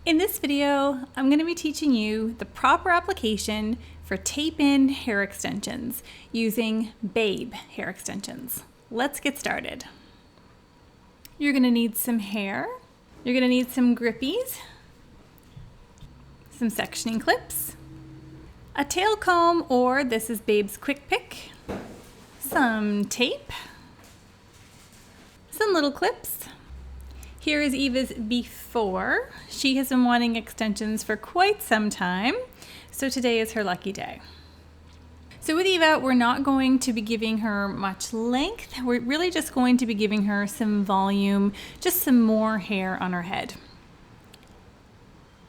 In this video, I'm going to be teaching you the proper application for tape-in hair extensions using Babe hair extensions. Let's get started. You're going to need some hair. You're going to need some grippies, some sectioning clips, a tail comb, or this is Babe's Quick Pick, some tape, some little clips. Here is Eva's before. She has been wanting extensions for quite some time, so today is her lucky day. So with Eva, we're not going to be giving her much length. We're really just going to be giving her some volume, just some more hair on her head.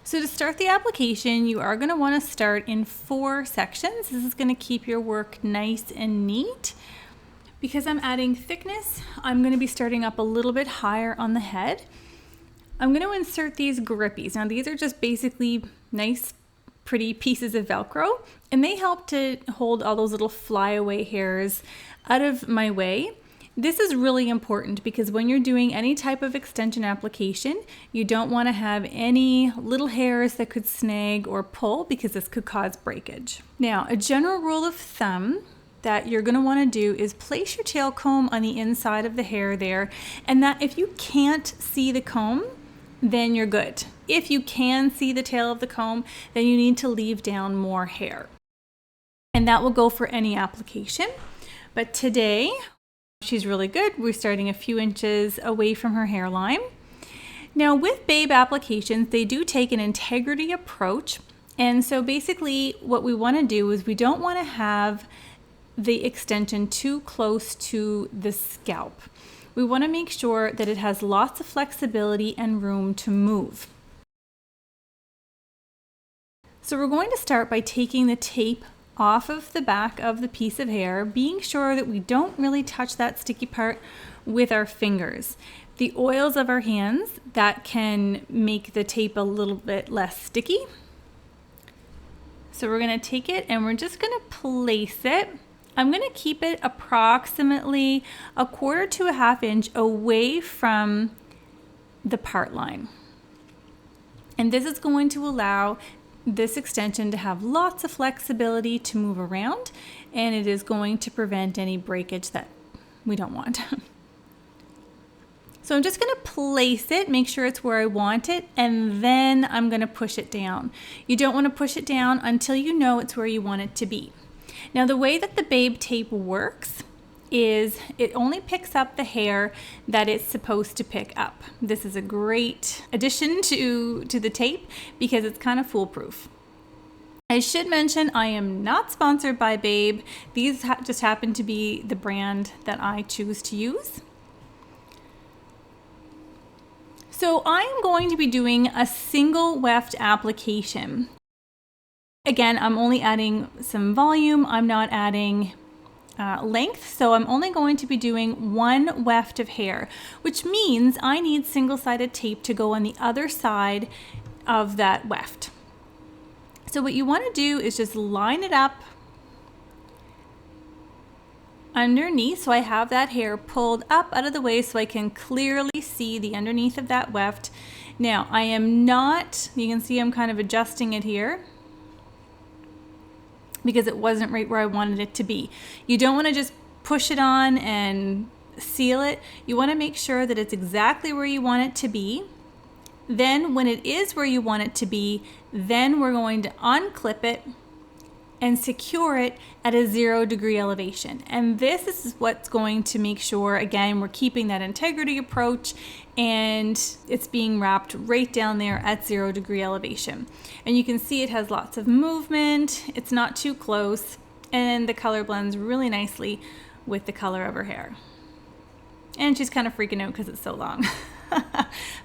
So to start the application, you are going to want to start in 4 sections. This is going to keep your work nice and neat. Because I'm adding thickness, I'm going to be starting up a little bit higher on the head. I'm going to insert these grippies. Now these are just basically nice, pretty pieces of Velcro, and they help to hold all those little flyaway hairs out of my way. This is really important because when you're doing any type of extension application, you don't want to have any little hairs that could snag or pull because this could cause breakage. Now, a general rule of thumb that you're going to want to do is place your tail comb on the inside of the hair there, and that if you can't see the comb, then you're good. If you can see the tail of the comb, then you need to leave down more hair. And that will go for any application. But today, she's really good. We're starting a few inches away from her hairline. Now with Babe applications, they do take an integrity approach. And so basically what we want to do is we don't want to have the extension too close to the scalp. We want to make sure that it has lots of flexibility and room to move. So we're going to start by taking the tape off of the back of the piece of hair, being sure that we don't really touch that sticky part with our fingers. The oils of our hands, that can make the tape a little bit less sticky. So we're going to take it and we're just going to place it. I'm going to keep it approximately 1/4 to 1/2 inch away from the part line. And this is going to allow this extension to have lots of flexibility to move around, and it is going to prevent any breakage that we don't want. So I'm just going to place it, make sure it's where I want it, and then I'm going to push it down. You don't want to push it down until you know it's where you want it to be. Now the way that the Babe tape works is it only picks up the hair that it's supposed to pick up. This is a great addition to the tape because it's kind of foolproof. I should mention I am not sponsored by Babe. These just happen to be the brand that I choose to use. So I'm going to be doing a single weft application. Again, I'm only adding some volume. I'm not adding length, so I'm only going to be doing 1 weft of hair, which means I need single-sided tape to go on the other side of that weft. So what you want to do is just line it up underneath, so I have that hair pulled up out of the way so I can clearly see the underneath of that weft. Now, I am not, you can see I'm kind of adjusting it here, because it wasn't right where I wanted it to be. You don't want to just push it on and seal it. You want to make sure that it's exactly where you want it to be. Then when it is where you want it to be, then we're going to unclip it and secure it at a 0-degree elevation. And this is what's going to make sure, again, we're keeping that integrity approach and it's being wrapped right down there at 0-degree elevation. And you can see it has lots of movement. It's not too close, and the color blends really nicely with the color of her hair. And she's kind of freaking out because it's so long.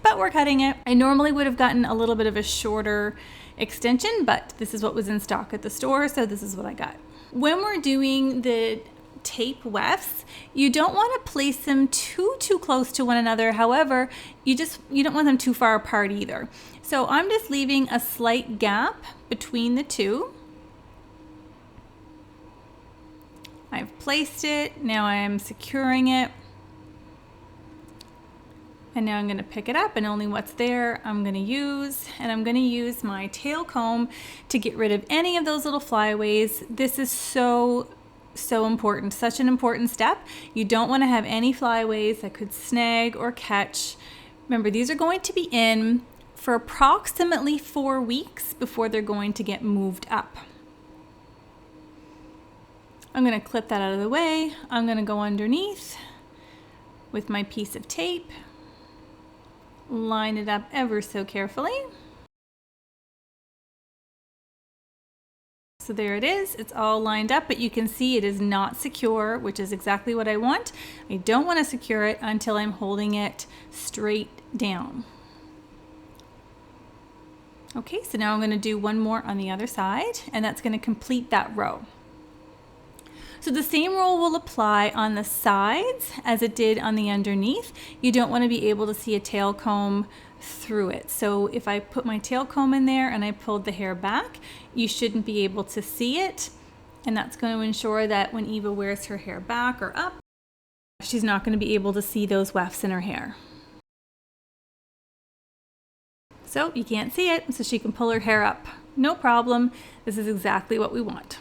But we're cutting it. I normally would have gotten a little bit of a shorter extension, but this is what was in stock at the store, so this is what I got. When we're doing the tape wefts, you don't want to place them too close to one another. However, you don't want them too far apart either. So I'm just leaving a slight gap between the two. I've placed it. Now I am securing it. And now I'm going to pick it up, and only what's there I'm going to use. And I'm going to use my tail comb to get rid of any of those little flyaways. This is so important, such an important step. You don't want to have any flyaways that could snag or catch. Remember, these are going to be in for approximately 4 weeks before they're going to get moved up. I'm going to clip that out of the way. I'm going to go underneath with my piece of tape. Line it up ever so carefully. So there it is, it's all lined up, but you can see it is not secure, which is exactly what I want. I don't want to secure it until I'm holding it straight down. Okay, so now I'm going to do one more on the other side, and that's going to complete that row. So the same rule will apply on the sides as it did on the underneath. You don't want to be able to see a tail comb through it. So if I put my tail comb in there and I pulled the hair back, you shouldn't be able to see it. And that's going to ensure that when Eva wears her hair back or up, she's not going to be able to see those wefts in her hair. So you can't see it, so she can pull her hair up. No problem. This is exactly what we want.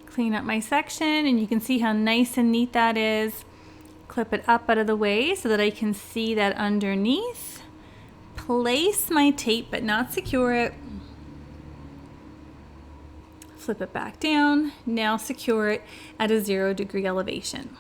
Clean up my section, and you can see how nice and neat that is. Clip it up out of the way so that I can see that underneath. Place my tape but not secure it. Flip it back down. Now secure it at a 0-degree elevation.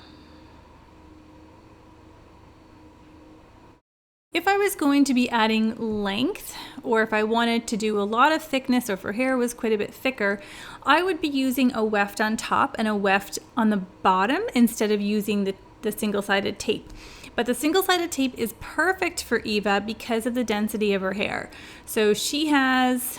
If I was going to be adding length, or if I wanted to do a lot of thickness, or if her hair was quite a bit thicker, I would be using a weft on top and a weft on the bottom instead of using the single-sided tape. But the single-sided tape is perfect for Eva because of the density of her hair. So she has,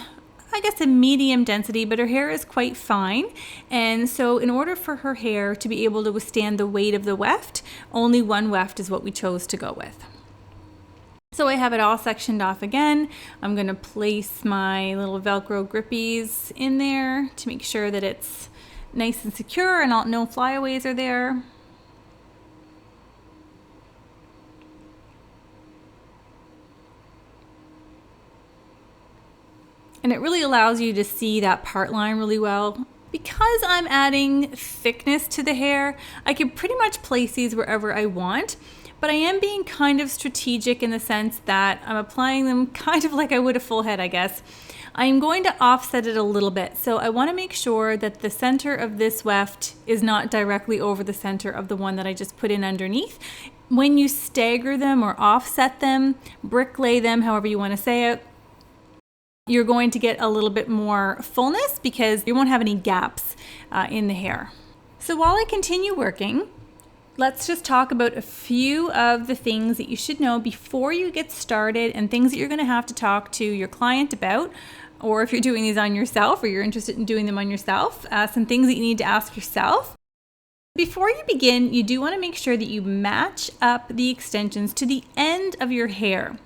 I guess, a medium density, but her hair is quite fine. And so in order for her hair to be able to withstand the weight of the weft, only one weft is what we chose to go with. So I have it all sectioned off again. I'm going to place my little Velcro grippies in there to make sure that it's nice and secure and no flyaways are there. And it really allows you to see that part line really well. Because I'm adding thickness to the hair, I can pretty much place these wherever I want. But I am being kind of strategic in the sense that I'm applying them kind of like I would a full head, I guess. I'm going to offset it a little bit. So I want to make sure that the center of this weft is not directly over the center of the one that I just put in underneath. When you stagger them or offset them, bricklay them, however you want to say it, you're going to get a little bit more fullness because you won't have any gaps in the hair. So while I continue working, let's just talk about a few of the things that you should know before you get started and things that you're going to have to talk to your client about, or if you're doing these on yourself or you're interested in doing them on yourself, some things that you need to ask yourself. Before you begin, you do want to make sure that you match up the extensions to the end of your hair.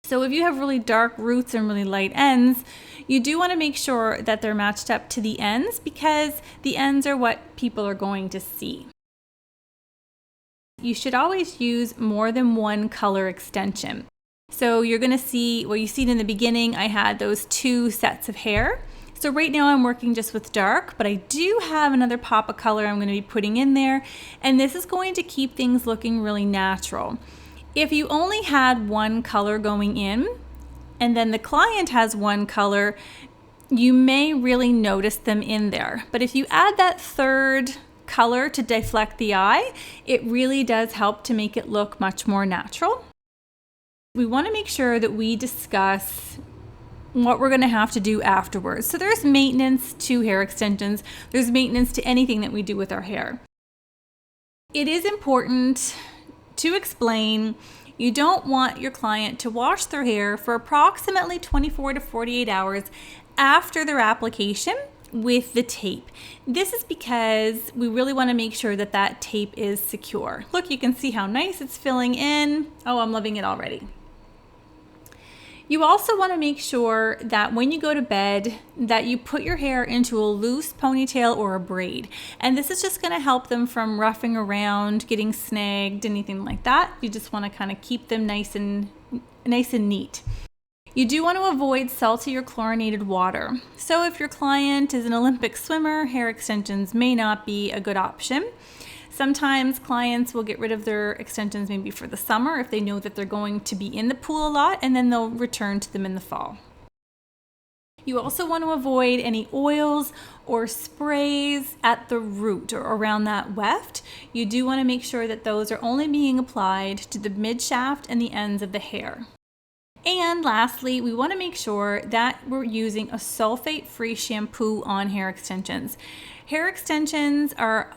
So if you have really dark roots and really light ends, you do want to make sure that they're matched up to the ends because the ends are what people are going to see. You should always use more than one color extension. So you're going to see, well, you see it in the beginning, I had those 2 sets of hair. So right now I'm working just with dark, but I do have another pop of color I'm going to be putting in there. And this is going to keep things looking really natural. If you only had one color going in, and then the client has one color, you may really notice them in there. But if you add that third color to deflect the eye, it really does help to make it look much more natural. We want to make sure that we discuss what we're going to have to do afterwards. So there's maintenance to hair extensions. There's maintenance to anything that we do with our hair. It is important to explain you don't want your client to wash their hair for approximately 24 to 48 hours after their application with the tape. This is because we really want to make sure that that tape is secure. Look, you can see how nice it's filling in. Oh, I'm loving it already. You also want to make sure that when you go to bed that you put your hair into a loose ponytail or a braid. And this is just going to help them from roughing around, getting snagged, anything like that. You just want to kind of keep them nice and neat. You do want to avoid salty or chlorinated water. So if your client is an Olympic swimmer, hair extensions may not be a good option. Sometimes clients will get rid of their extensions maybe for the summer if they know that they're going to be in the pool a lot, and then they'll return to them in the fall. You also want to avoid any oils or sprays at the root or around that weft. You do want to make sure that those are only being applied to the mid shaft and the ends of the hair. And lastly, we want to make sure that we're using a sulfate-free shampoo on hair extensions. Hair extensions are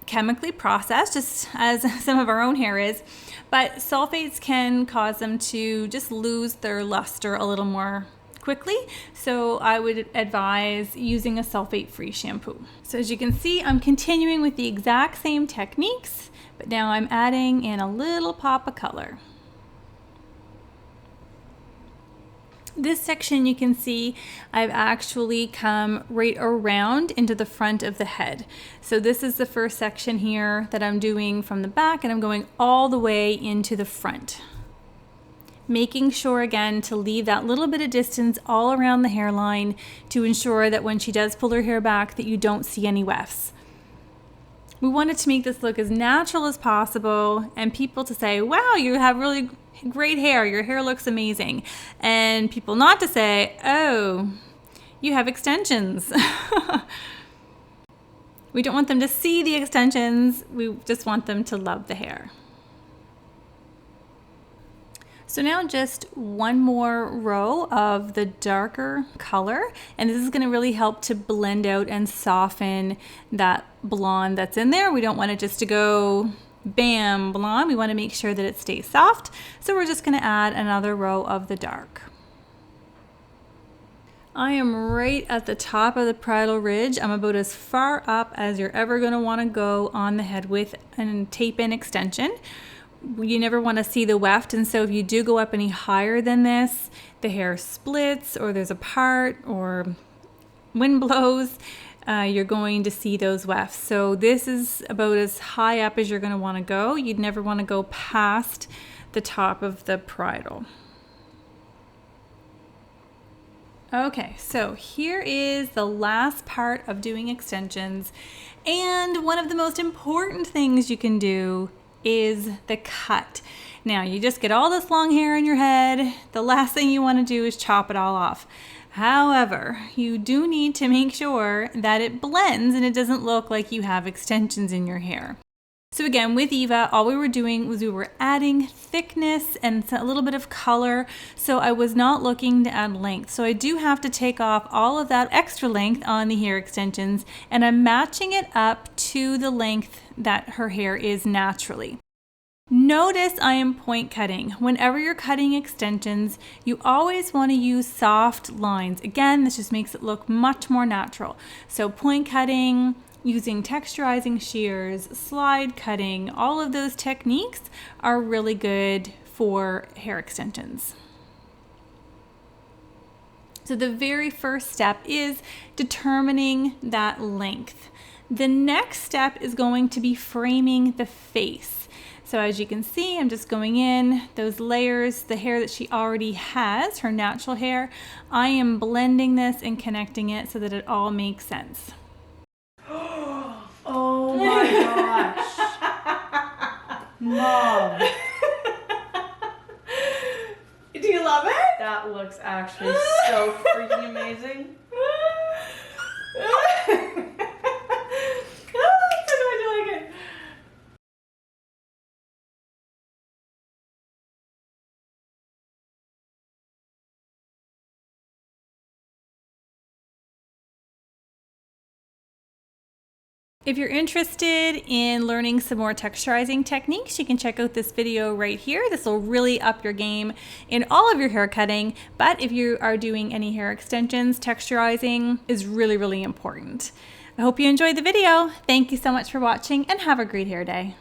chemically processed, just as some of our own hair is, but sulfates can cause them to just lose their luster a little more quickly. So I would advise using a sulfate-free shampoo. So as you can see, I'm continuing with the exact same techniques, but now I'm adding in a little pop of color. This section, you can see I've actually come right around into the front of the head. So this is the first section here that I'm doing from the back, and I'm going all the way into the front. Making sure again to leave that little bit of distance all around the hairline to ensure that when she does pull her hair back that you don't see any wefts. We wanted to make this look as natural as possible and people to say, wow, you have really great hair, your hair looks amazing. And people not to say, oh, you have extensions. We don't want them to see the extensions, we just want them to love the hair. So now just one more row of the darker color, and this is going to really help to blend out and soften that blonde that's in there. We don't want it just to go bam blonde. We want to make sure that it stays soft. So we're just going to add another row of the dark. I am right at the top of the parietal ridge. I'm about as far up as you're ever going to want to go on the head with a tape-in extension. You never want to see the weft, and so if you do go up any higher than this, the hair splits or there's a part or wind blows, you're going to see those wefts. So this is about as high up as you're going to want to go. You'd never want to go past the top of the parietal. Okay, so here is the last part of doing extensions, and one of the most important things you can do is the cut. Now you just get all this long hair in your head. The last thing you want to do is chop it all off. However, you do need to make sure that it blends and it doesn't look like you have extensions in your hair. So again, with Eva, all we were doing was we were adding thickness and a little bit of color. So I was not looking to add length. So I do have to take off all of that extra length on the hair extensions, and I'm matching it up to the length that her hair is naturally. Notice I am point cutting. Whenever you're cutting extensions, you always want to use soft lines. Again, this just makes it look much more natural. So point cutting, using texturizing shears, slide cutting, all of those techniques are really good for hair extensions. So the very first step is determining that length. The next step is going to be framing the face. So as you can see, I'm just going in those layers, the hair that she already has, her natural hair. I am blending this and connecting it so that it all makes sense. Oh my gosh. Mom. Do you love it? That looks actually so freaking amazing. If you're interested in learning some more texturizing techniques, you can check out this video right here. This will really up your game in all of your hair cutting, but if you are doing any hair extensions, texturizing is really, really important. I hope you enjoyed the video. Thank you so much for watching and have a great hair day.